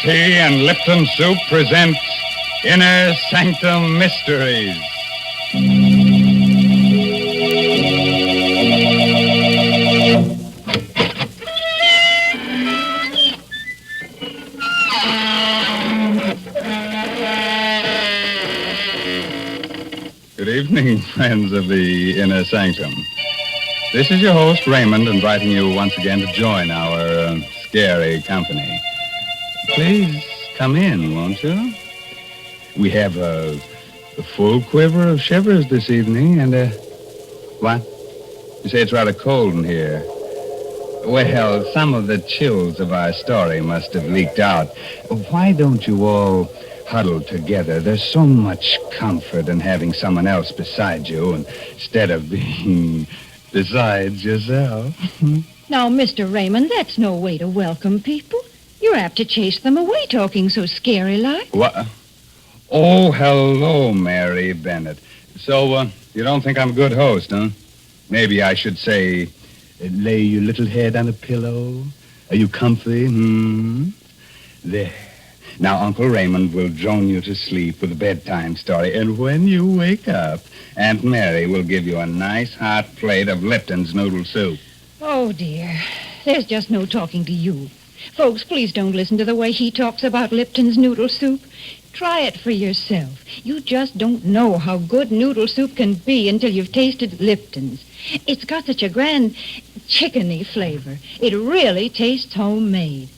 Tea and Lipton Soup presents Inner Sanctum Mysteries. Good evening, friends of the Inner Sanctum. This is your host, Raymond, inviting you once again to join our scary company. Please come in, won't you? We have a full quiver of shivers this evening, and what? You say it's rather cold in here. Well, some of the chills of our story must have leaked out. Why don't you all huddle together? There's so much comfort in having someone else beside you instead of being besides yourself. Now, Mr. Raymond, that's no way to welcome people. You're apt to chase them away talking so scary-like. What? Oh, hello, Mary Bennett. So, you don't think I'm a good host, huh? Maybe I should say, lay your little head on a pillow. Are you comfy? There. Now, Uncle Raymond will drone you to sleep with a bedtime story, and when you wake up, Aunt Mary will give you a nice hot plate of Lipton's noodle soup. Oh, dear. There's just no talking to you. Folks, please don't listen to the way he talks about Lipton's noodle soup. Try it for yourself. You just don't know how good noodle soup can be until you've tasted Lipton's. It's got such a grand chickeny flavor. It really tastes homemade.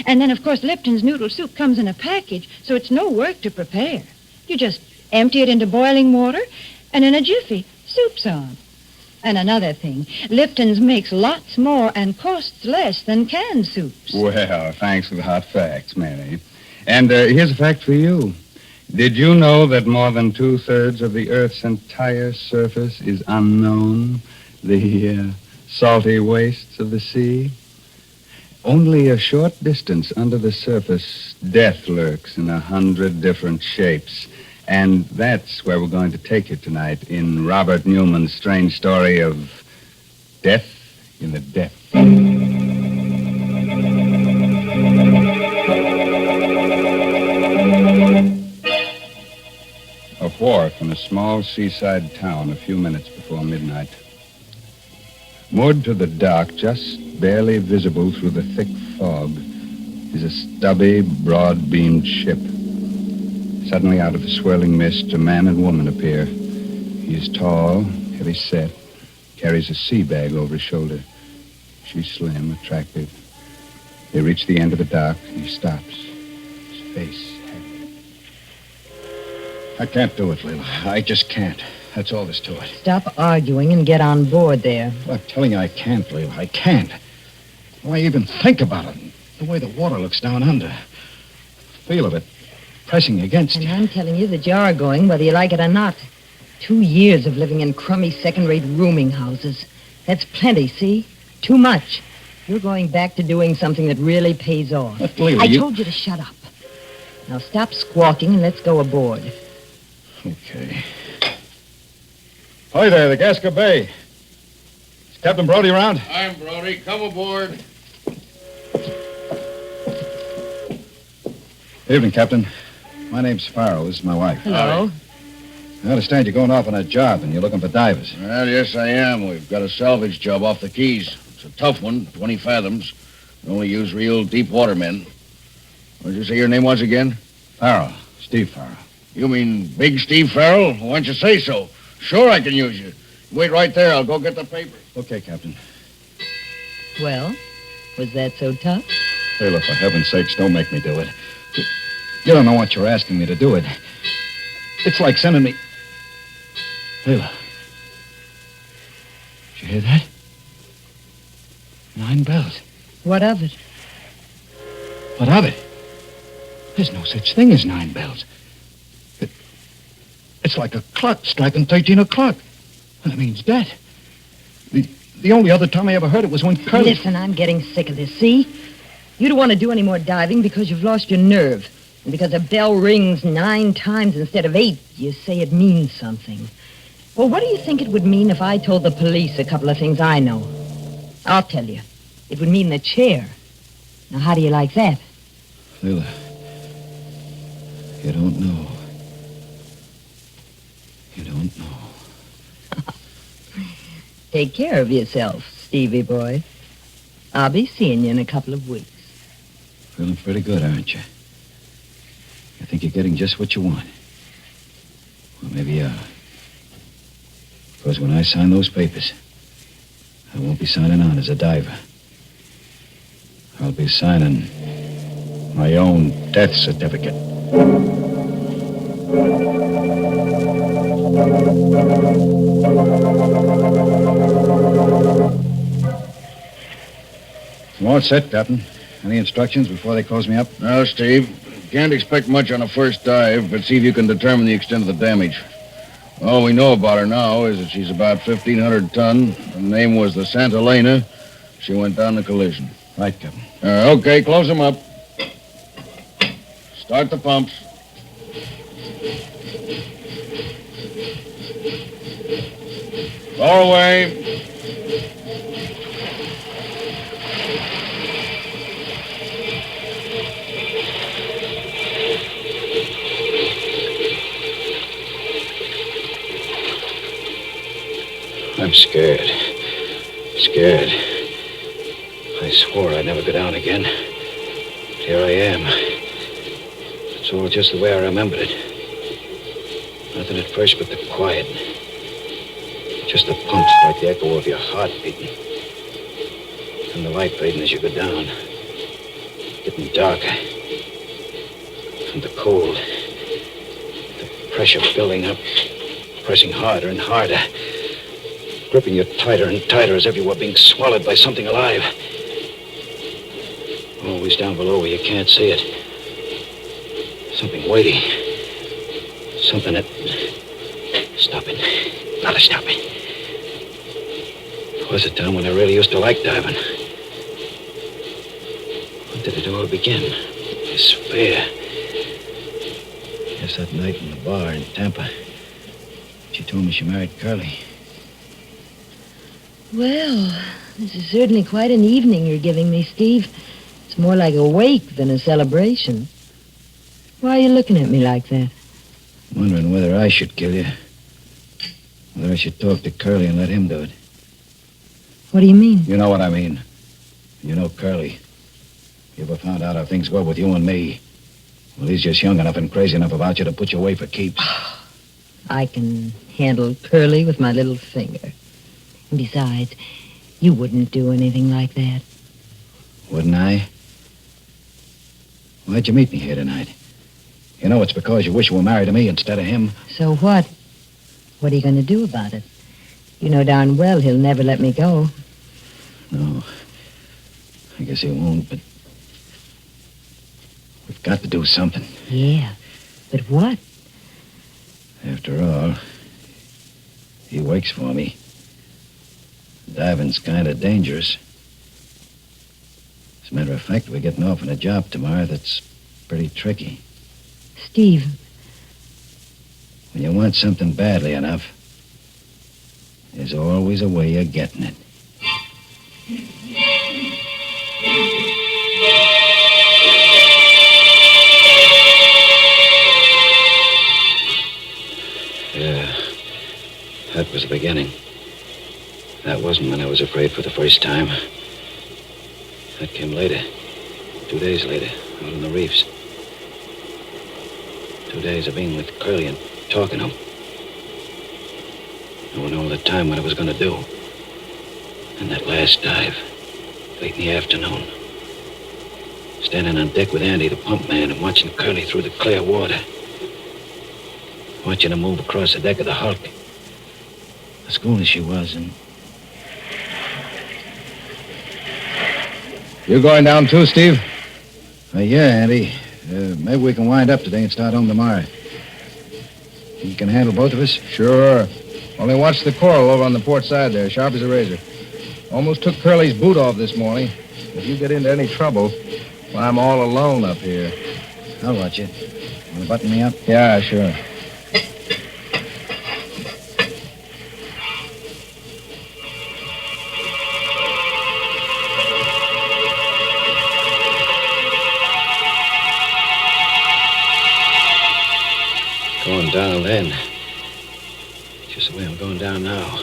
And then, of course, Lipton's noodle soup comes in a package, so it's no work to prepare. You just empty it into boiling water, and in a jiffy, soup's on. And another thing, Lipton's makes lots more and costs less than canned soups. Well, thanks for the hot facts, Mary. And here's a fact for you. Did you know that more than 2/3 of the Earth's entire surface is unknown? The salty wastes of the sea? Only a short distance under the surface, death lurks in 100 different shapes. And that's where we're going to take you tonight in Robert Newman's strange story of Death in the Depths. A wharf in a small seaside town a few minutes before midnight. Moored to the dock, just barely visible through the thick fog, is a stubby, broad-beamed ship. Suddenly, out of the swirling mist, a man and woman appear. He is tall, heavy-set, carries a sea bag over his shoulder. She's slim, attractive. They reach the end of the dock, and he stops, his face haggard. I can't do it, Leila. I just can't. That's all there's to it. Stop arguing and get on board there. I'm telling you, I can't, Leila. I can't. Why even think about it? The way the water looks down under. Feel of it pressing against you. And I'm telling you that you're going, whether you like it or not. 2 years of living in crummy second-rate rooming houses. That's plenty, see? Too much. You're going back to doing something that really pays off. But, Leila, I told you to shut up. Now stop squawking and let's go aboard. Okay. Hi there, the Gasca Bay. Is Captain Brody around? I'm Brody. Come aboard. Evening, Captain. My name's Farrell. This is my wife. Hello. I understand you're going off on a job and you're looking for divers. Well, yes, I am. We've got a salvage job off the Keys. It's a tough one, 20 fathoms. We only use real deep water men. What did you say your name was again? Farrell. Steve Farrell. You mean Big Steve Farrell? Why don't you say so? Sure, I can use you. Wait right there. I'll go get the paper. Okay, Captain. Well, was that so tough? Leila, for heaven's sakes, don't make me do it. You don't know what you're asking me to do it. It's like sending me... Leila. Did you hear that? 9 bells. What of it? What of it? There's no such thing as 9 bells. It's like a clock striking 13 o'clock. That means death. The only other time I ever heard it was when Curly... Listen, I'm getting sick of this, see? You don't want to do any more diving because you've lost your nerve. And because a bell rings 9 times instead of 8, you say it means something. Well, what do you think it would mean if I told the police a couple of things I know? I'll tell you. It would mean the chair. Now, how do you like that? Leila, You don't know. You don't know. Take care of yourself, Stevie boy. I'll be seeing you in a couple of weeks. Feeling pretty good, aren't you? I think you're getting just what you want. Well, maybe you are. Because when I sign those papers, I won't be signing on as a diver. I'll be signing my own death certificate. Well, it's set, Captain. Any instructions before they close me up? No, Steve. Can't expect much on a first dive, but see if you can determine the extent of the damage. All we know about her now is that she's about 1,500 ton. Her name was the Santa Elena. She went down in a collision. Right, Captain. Okay, close them up. Start the pumps. Lower away. I'm scared. Scared. I swore I'd never go down again. But here I am. It's all just the way I remembered it. Nothing at first but the quiet. Just the pumps like the echo of your heart beating. And the light fading as you go down. Getting darker. And the cold. The pressure building up. Pressing harder and harder. Gripping you tighter and tighter as if you were being swallowed by something alive. Always down below where you can't see it. Something waiting. Something that... Stop it. Gotta stop it. There was a time when I really used to like diving. When did it all begin? This fear. Yes, that night in the bar in Tampa. She told me she married Curly. Well, this is certainly quite an evening you're giving me, Steve. It's more like a wake than a celebration. Why are you looking at me like that? Wondering whether I should kill you. Whether I should talk to Curly and let him do it. What do you mean? You know what I mean. You know Curly. You ever found out how things go with you and me? Well, he's just young enough and crazy enough about you to put you away for keeps. I can handle Curly with my little finger. And besides, you wouldn't do anything like that. Wouldn't I? Why'd you meet me here tonight? You know it's because you wish you were married to me instead of him. So what? What are you going to do about it? You know darn well he'll never let me go. No. I guess he won't, but... We've got to do something. Yeah, but what? After all, he wakes for me. Diving's kind of dangerous. As a matter of fact, we're getting off on a job tomorrow that's pretty tricky. Steve. When you want something badly enough, there's always a way of getting it. Yeah, that was the beginning. That wasn't when I was afraid for the first time. That came later. 2 days later, out on the reefs. 2 days of being with Curly and talking to him. Knowing all the time what I was going to do. And that last dive, late in the afternoon. Standing on deck with Andy, the pump man, and watching Curly through the clear water. Watching her move across the deck of the Hulk. As cool as she was, and... You going down too, Steve? Yeah, Andy. Maybe we can wind up today and start home tomorrow. You can handle both of us? Sure. Only watch the coral over on the port side there, sharp as a razor. Almost took Curly's boot off this morning. If you get into any trouble, well, I'm all alone up here. I'll watch you. Want to button me up? Yeah, sure. then. Just the way I'm going down now.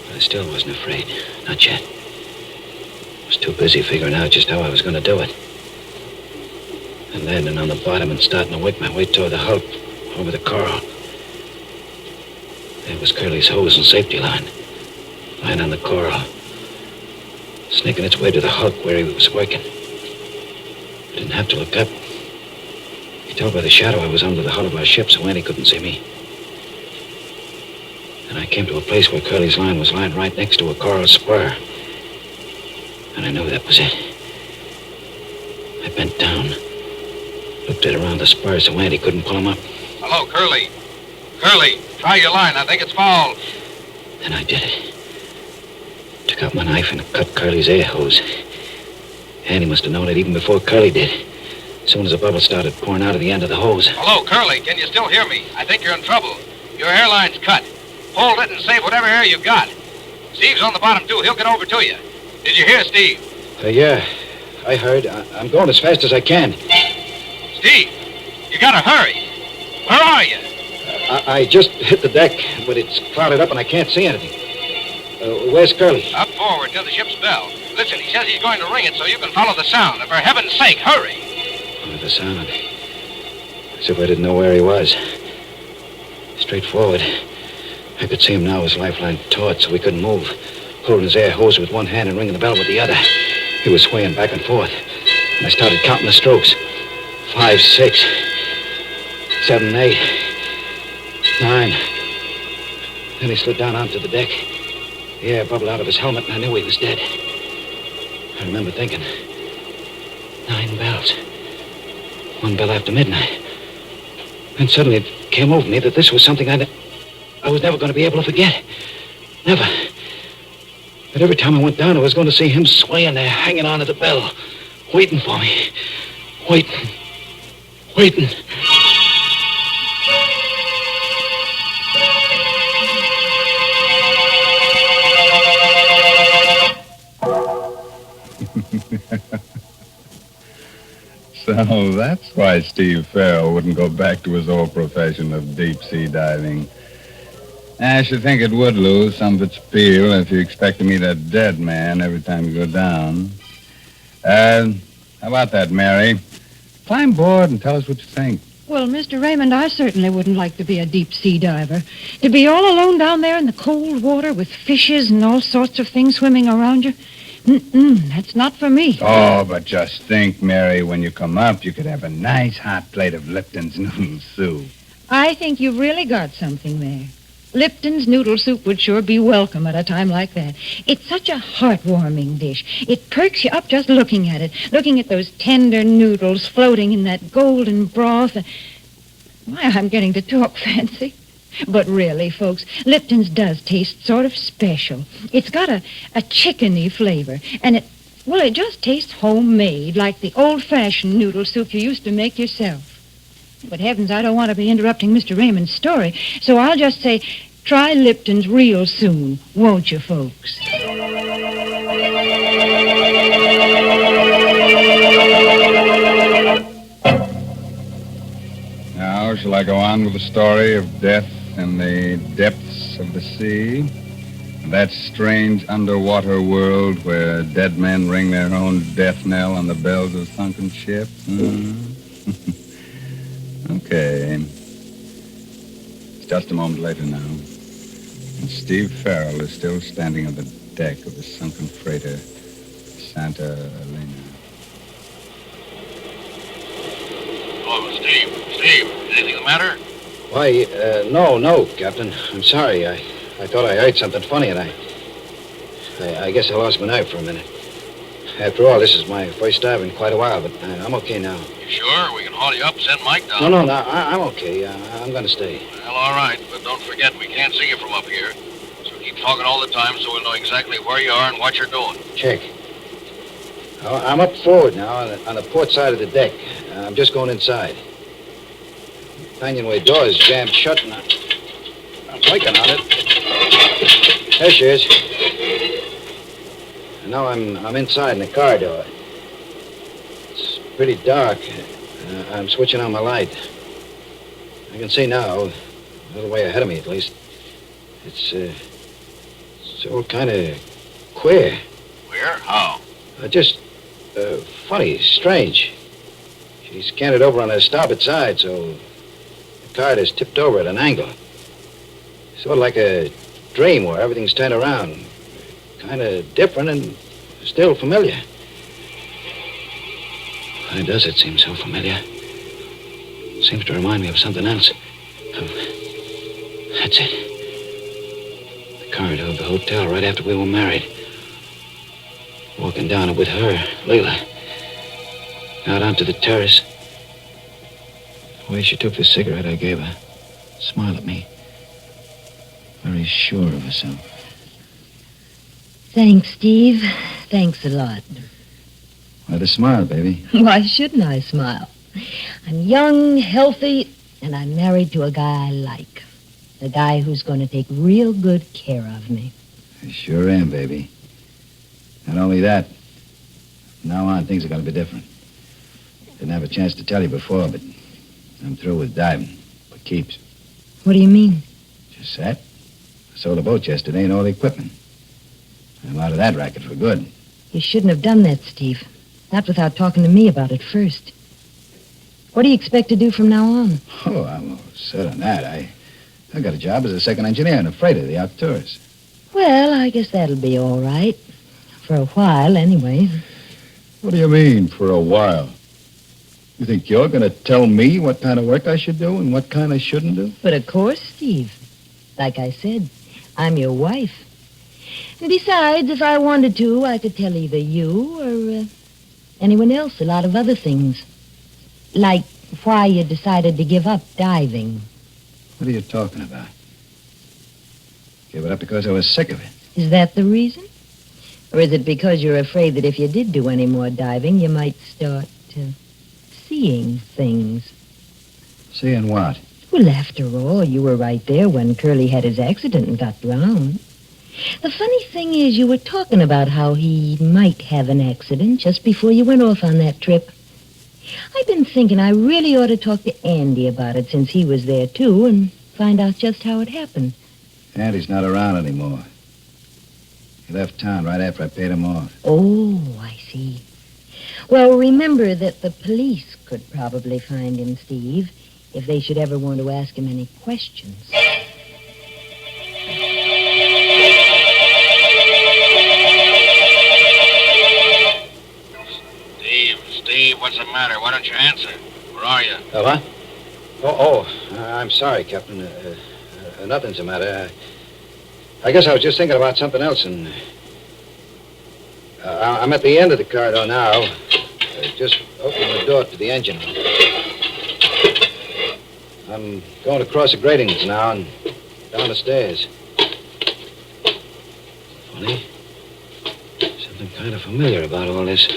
But I still wasn't afraid. Not yet. I was too busy figuring out just how I was going to do it. And landing on the bottom and starting to work my way toward the hulk over the coral. There was Curly's hose and safety line. Lying on the coral. Sneaking its way to the hulk where he was working. I didn't have to look up. You told by the shadow I was under the hull of our ship, so Andy couldn't see me. And I came to a place where Curly's line was lying right next to a coral spur. And I knew that was it. I bent down, looked it around the spur so Andy couldn't pull him up. Hello, Curly. Curly, try your line. I think it's foul. And I did it. Took out my knife and cut Curly's air hose. Andy must have known it even before Curly did. As soon as the bubble started pouring out of the end of the hose. Hello, Curly. Can you still hear me? I think you're in trouble. Your airline's cut. Hold it and save whatever air you got. Steve's on the bottom, too. He'll get over to you. Did you hear, Steve? Yeah, I heard. I'm going as fast as I can. Steve, you gotta hurry. Where are you? I just hit the deck, but it's clouded up and I can't see anything. Where's Curly? Up forward near the ship's bell. Listen, he says he's going to ring it so you can follow the sound. And for heaven's sake, hurry. Follow the sound. As if I didn't know where he was. Straight forward. I could see him now, his lifeline taut, so he couldn't move. Holding his air hose with one hand and ringing the bell with the other. He was swaying back and forth. And I started counting the strokes. 5, 6, 7, 8, 9. Then he slid down onto the deck. The air bubbled out of his helmet, and I knew he was dead. I remember thinking, 9 bells. 1 bell after midnight. Then suddenly it came over me that this was something I was never going to be able to forget. Never. But every time I went down, I was going to see him swaying there, hanging on to the bell, waiting for me. Waiting. So that's why Steve Farrell wouldn't go back to his old profession of deep-sea diving. I should think it would lose some of its appeal if you expect to meet a dead man every time you go down. How about that, Mary? Climb aboard and tell us what you think. Well, Mr. Raymond, I certainly wouldn't like to be a deep-sea diver. To be all alone down there in the cold water with fishes and all sorts of things swimming around you. That's not for me. Oh, but just think, Mary, when you come up, you could have a nice hot plate of Lipton's noodle soup. I think you've really got something there. Lipton's noodle soup would sure be welcome at a time like that. It's such a heartwarming dish. It perks you up just looking at it, looking at those tender noodles floating in that golden broth. Why, I'm getting to talk fancy. But really, folks, Lipton's does taste sort of special. It's got a chickeny flavor, and it just tastes homemade, like the old-fashioned noodle soup you used to make yourself. But heavens, I don't want to be interrupting Mr. Raymond's story, so I'll just say, try Lipton's real soon, won't you, folks? Now, shall I go on with the story of death in the depths of the sea? That strange underwater world where dead men ring their own death knell on the bells of sunken ships? Okay. It's just a moment later now. And Steve Farrell is still standing on the deck of the sunken freighter, Santa Elena. Oh, Steve, anything the matter? Why, no, Captain. I'm sorry. I thought I heard something funny, and I guess I lost my nerve for a minute. After all, this is my first dive in quite a while, but I'm okay now. You sure? We can haul you up and send Mike down. No, I'm okay. I'm going to stay. Well, all right, but don't forget, we can't see you from up here. So keep talking all the time so we'll know exactly where you are and what you're doing. Check. I'm up forward now on the port side of the deck. I'm just going inside. The companionway door is jammed shut, and I'm working on it. There she is. And now I'm inside in the car door. It's pretty dark. I'm switching on my light. I can see now, a little way ahead of me at least. It's all kind of queer. Queer? How? Just funny, strange. She's canted over on her starboard side, so the cart is tipped over at an angle. Sort of like a dream where everything's turned around. Kind of different and still familiar. Why does it seem so familiar? Seems to remind me of something else. That's it. The corridor of the hotel right after we were married. Walking down it with her, Leila. Out onto the terrace. The way she took the cigarette I gave her. Smiled at me. Very sure of herself. Thanks, Steve. Thanks a lot. Why the smile, baby? Why shouldn't I smile? I'm young, healthy, and I'm married to a guy I like. The guy who's going to take real good care of me. I sure am, baby. Not only that, from now on, things are going to be different. Didn't have a chance to tell you before, but I'm through with diving. For keeps. What do you mean? Just that. I sold a boat yesterday and all the equipment. I'm out of that racket for good. You shouldn't have done that, Steve. Not without talking to me about it first. What do you expect to do from now on? Oh, I'm all set on that. I got a job as a second engineer in a freighter, the Outdoors. Well, I guess that'll be all right. For a while, anyway. What do you mean, for a while? You think you're going to tell me what kind of work I should do and what kind I shouldn't do? But of course, Steve. Like I said, I'm your wife. And besides, if I wanted to, I could tell either you or anyone else a lot of other things. Like why you decided to give up diving. What are you talking about? Gave it up because I was sick of it. Is that the reason? Or is it because you're afraid that if you did do any more diving, you might start seeing things? Seeing what? Well, after all, you were right there when Curly had his accident and got drowned. The funny thing is, you were talking about how he might have an accident just before you went off on that trip. I've been thinking I really ought to talk to Andy about it since he was there, too, and find out just how it happened. Andy's not around anymore. He left town right after I paid him off. Oh, I see. Well, remember that the police could probably find him, Steve, if they should ever want to ask him any questions. Steve, what's the matter? Why don't you answer? Where are you? What? I'm sorry, Captain. Nothing's the matter. I guess I was just thinking about something else, and I'm at the end of the corridor now. Just opening the door to the engine room. I'm going across the gratings now and down the stairs. Funny. Something kind of familiar about all this.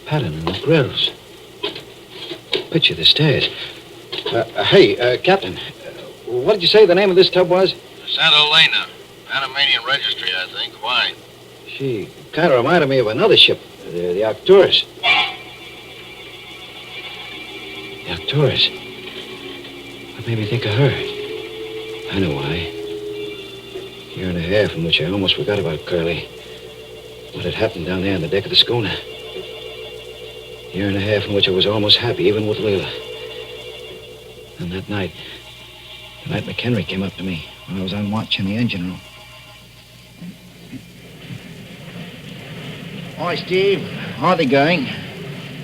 Pattern in the grills. Picture the stairs. Hey, Captain, what did you say the name of this tub was? Santa Elena, Panamanian Registry, I think. Why? She kind of reminded me of another ship, the Arcturus. The Arcturus? What made me think of her? I know why. A year and a half in which I almost forgot about Curly. What had happened down there on the deck of the schooner. A year and a half in which I was almost happy, even with Leila. And that night, the night McHenry came up to me when I was on watch in the engine room. Hi, Steve. How are they going?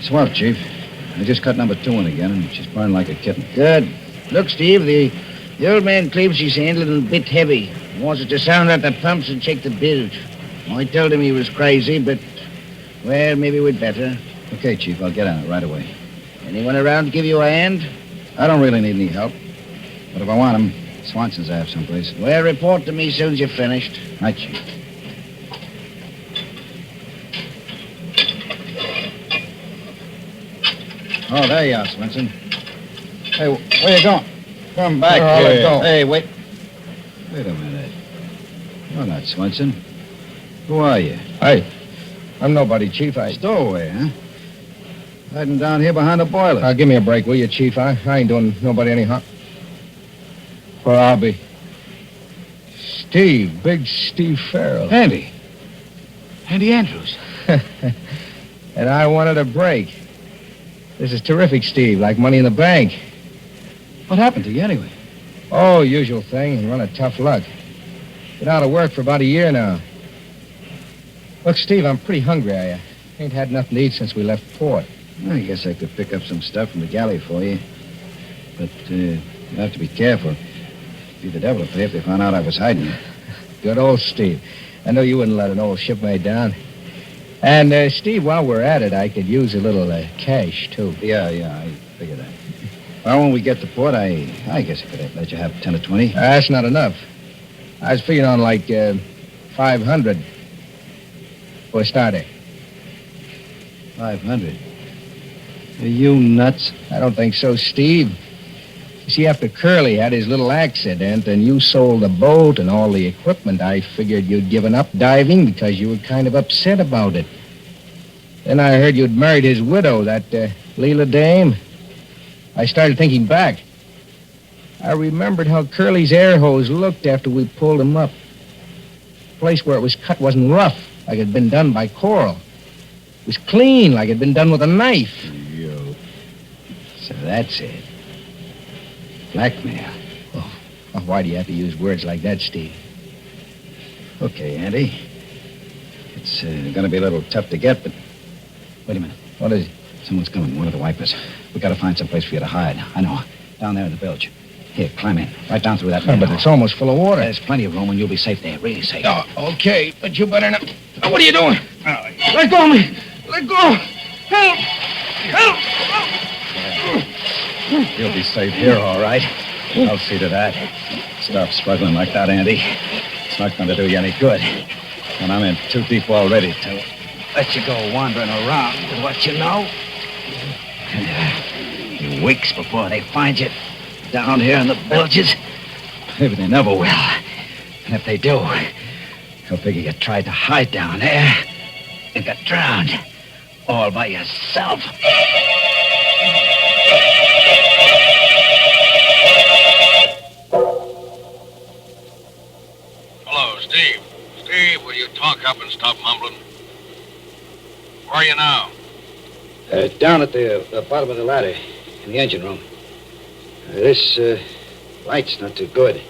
Swell, Chief. I just cut number 2 in again, and she's burning like a kitten. Good. Look, Steve, the old man claims she's a little bit heavy. He wants us to sound out the pumps and check the bilge. I told him he was crazy, but, well, maybe we'd better. Okay, Chief, I'll get on it right away. Anyone around to give you a hand? I don't really need any help. But if I want him, Swanson's have someplace. Well, report to me as soon as you're finished. Right, Chief. Oh, there you are, Swenson. Hey, where you going? Come back here. Go. Hey, wait. Wait a minute. You're not Swenson. Who are you? Hey, I'm nobody, Chief. Stowaway, huh? Hiding down here behind the boiler. Give me a break, will you, Chief? I ain't doing nobody any harm. Where I'll be. Steve, big Steve Farrell. Andy Andrews. And I wanted a break. This is terrific, Steve, like money in the bank. What happened to you anyway? Oh, usual thing, run of tough luck. Been out of work for about a year now. Look, Steve, I'm pretty hungry. I ain't had nothing to eat since we left port. I guess I could pick up some stuff from the galley for you. But you'll have to be careful. It'd be the devil to pay if they found out I was hiding you. Good old Steve. I know you wouldn't let an old shipmate down. And, Steve, while we're at it, I could use a little cash, too. Yeah, I figured that. Well, when we get to port, I guess I could let you have 10 or 20. That's not enough. I was figuring on, like, 500 for a starter. 500? Are you nuts? I don't think so, Steve. You see, after Curly had his little accident and you sold the boat and all the equipment, I figured you'd given up diving because you were kind of upset about it. Then I heard you'd married his widow, that Leela dame. I started thinking back. I remembered how Curly's air hose looked after we pulled him up. The place where it was cut wasn't rough, like it had been done by Coral. It was clean, like it had been done with a knife. You. So that's it. Blackmail. Oh, why do you have to use words like that, Steve? Okay, Andy. It's going to be a little tough to get, but... Wait a minute. What is it? Someone's coming, one of the wipers. We got to find some place for you to hide. I know. Down there in the bilge. Here, climb in. Right down through that But it's almost full of water. There's plenty of room and you'll be safe there. Really safe. Oh, okay, but you better not... Oh, what are you doing? Let go of me! Let go! Help! Help! You'll be safe here, all right. I'll see to that. Stop struggling like that, Andy. It's not going to do you any good. And I'm in too deep already to let you go wandering around with what you know. And, weeks before they find you down here in the bilges. Maybe they never will. And if they do, they'll figure you tried to hide down there and got drowned all by yourself. Hello, Steve. Steve, will you talk up and stop mumbling? Where are you now? Down at the bottom of the ladder in the engine room. This light's not too good.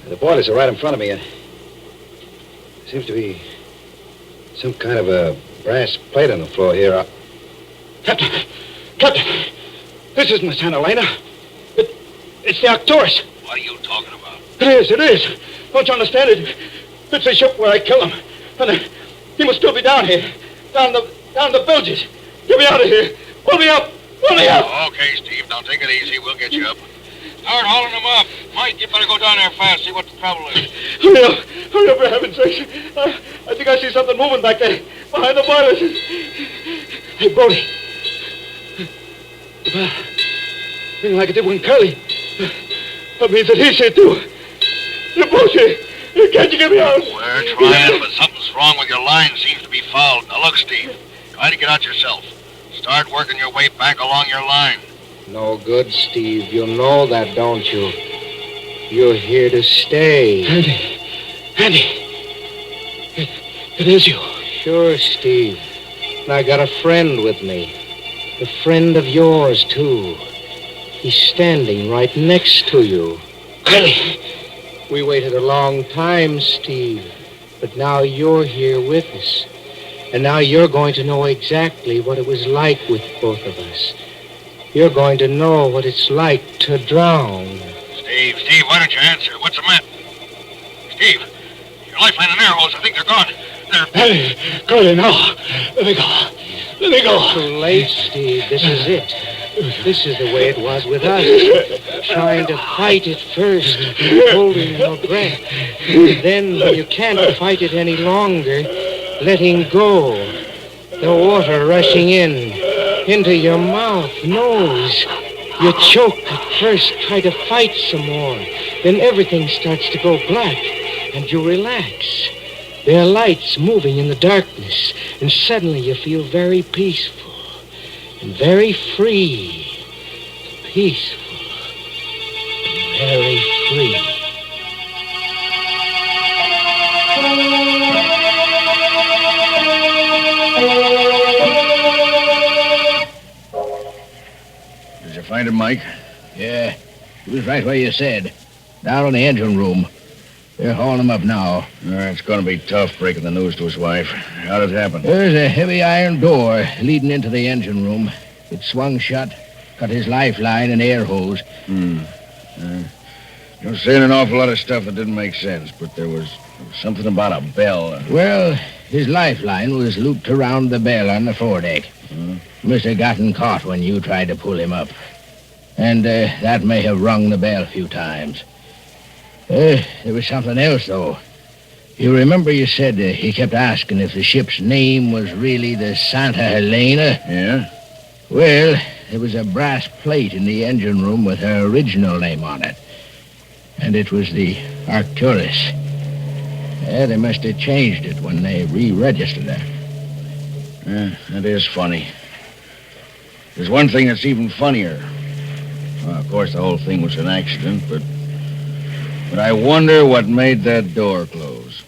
The boilers are right in front of me, and there seems to be some kind of a brass plate on the floor here. Captain! This isn't the Santa Elena. It's the Arcturus. What are you talking about? It is. Don't you understand it? It's the ship where I killed him. And he must still be down here. Down the bilges. Get me out of here. Pull me up. Pull me up. Okay, Steve. Now take it easy. We'll get you up. Start hauling them up. Mike, you better go down there fast, see what the trouble is. Hurry up, for heaven's sake. I think I see something moving back there, behind the boilers. Hey, Brody. Thing like it did when Curly. That means that he's here, too. You're both here. Can't you get me out? We're trying, but something's wrong with your line. Seems to be fouled. Now, look, Steve. Try to get out yourself. Start working your way back along your line. No good, Steve. You know that, don't you? You're here to stay. Andy. It is you. Sure, Steve. And I got a friend with me. A friend of yours, too. He's standing right next to you. Curly. We waited a long time, Steve. But now you're here with us. And now you're going to know exactly what it was like with both of us. You're going to know what it's like to drown. Steve, why don't you answer? What's the matter? Steve, your lifeline and air hose, I think they're gone. Hey, Curly, no. Let me go. Too late, Steve. This is it. This is the way it was with us. Trying to fight it first, holding your breath. Then, when you can't fight it any longer, letting go. The water rushing into your mouth, nose. You choke at first, try to fight some more. Then everything starts to go black, and you relax. There are lights moving in the darkness, and suddenly you feel very peaceful. and very free, peaceful, very free. Did you find him, Mike? Yeah, he was right where you said. Down in the engine room. They're hauling him up now. It's going to be tough breaking the news to his wife. How did it happen? There's a heavy iron door leading into the engine room. It swung shut, cut his lifeline and air hose. You're saying an awful lot of stuff that didn't make sense, but there was something about a bell. Well, his lifeline was looped around the bell on the foredeck. Must have gotten caught when you tried to pull him up. And that may have rung the bell a few times. There was something else, though. You remember you said he kept asking if the ship's name was really the Santa Helena? Yeah? Well, there was a brass plate in the engine room with her original name on it. And it was the Arcturus. Yeah, they must have changed it when they re-registered her. Yeah, that is funny. There's one thing that's even funnier. Well, of course, the whole thing was an accident, but I wonder what made that door close.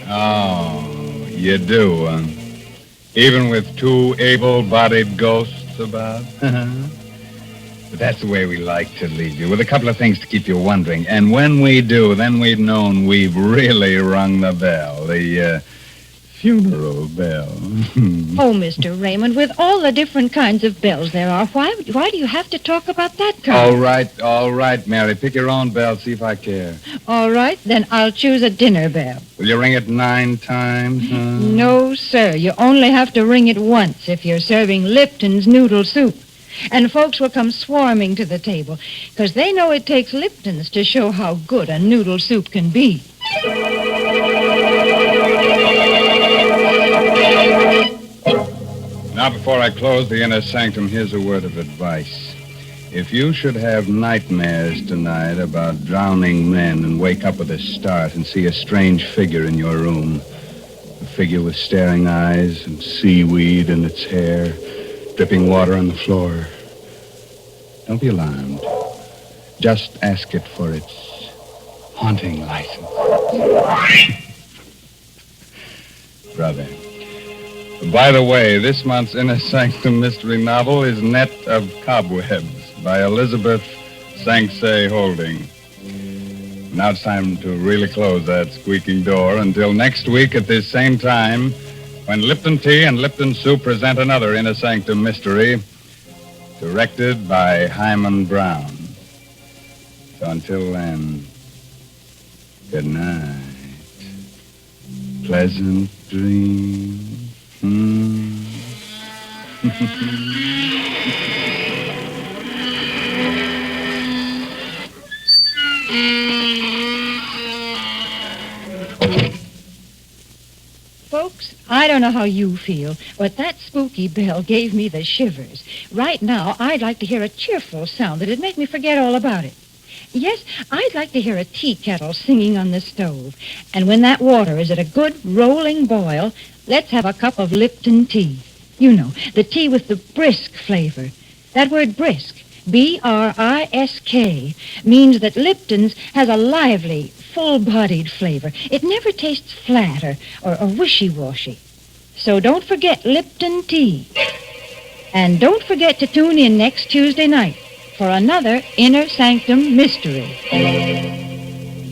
Oh, you do, huh? Even with two able-bodied ghosts about? But that's the way we like to leave you, with a couple of things to keep you wondering. And when we do, then we've known we've really rung the bell, the funeral bell. Oh, Mr. Raymond, with all the different kinds of bells there are, why do you have to talk about that kind? All right, Mary. Pick your own bell, see if I care. All right, then I'll choose a dinner bell. Will you ring it 9 times? No, sir. You only have to ring it once if you're serving Lipton's noodle soup. And folks will come swarming to the table, because they know it takes Lipton's to show how good a noodle soup can be. Now, before I close the inner sanctum, here's a word of advice. If you should have nightmares tonight about drowning men and wake up with a start and see a strange figure in your room, a figure with staring eyes and seaweed in its hair, dripping water on the floor, don't be alarmed. Just ask it for its haunting license. Brother. By the way, this month's Inner Sanctum mystery novel is Net of Cobwebs by Elizabeth Sanksay Holding. Now it's time to really close that squeaking door until next week at this same time when Lipton Tea and Lipton Soup present another Inner Sanctum mystery directed by Himan Brown. So until then, good night. Pleasant dreams. Folks, I don't know how you feel, but that spooky bell gave me the shivers. Right now, I'd like to hear a cheerful sound that'd make me forget all about it. Yes, I'd like to hear a tea kettle singing on the stove. And when that water is at a good rolling boil, let's have a cup of Lipton tea. You know, the tea with the brisk flavor. That word brisk, B-R-I-S-K, means that Lipton's has a lively, full-bodied flavor. It never tastes flat or wishy-washy. So don't forget Lipton tea. And don't forget to tune in next Tuesday night for another Inner Sanctum mystery.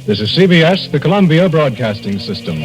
This is CBS, the Columbia Broadcasting System.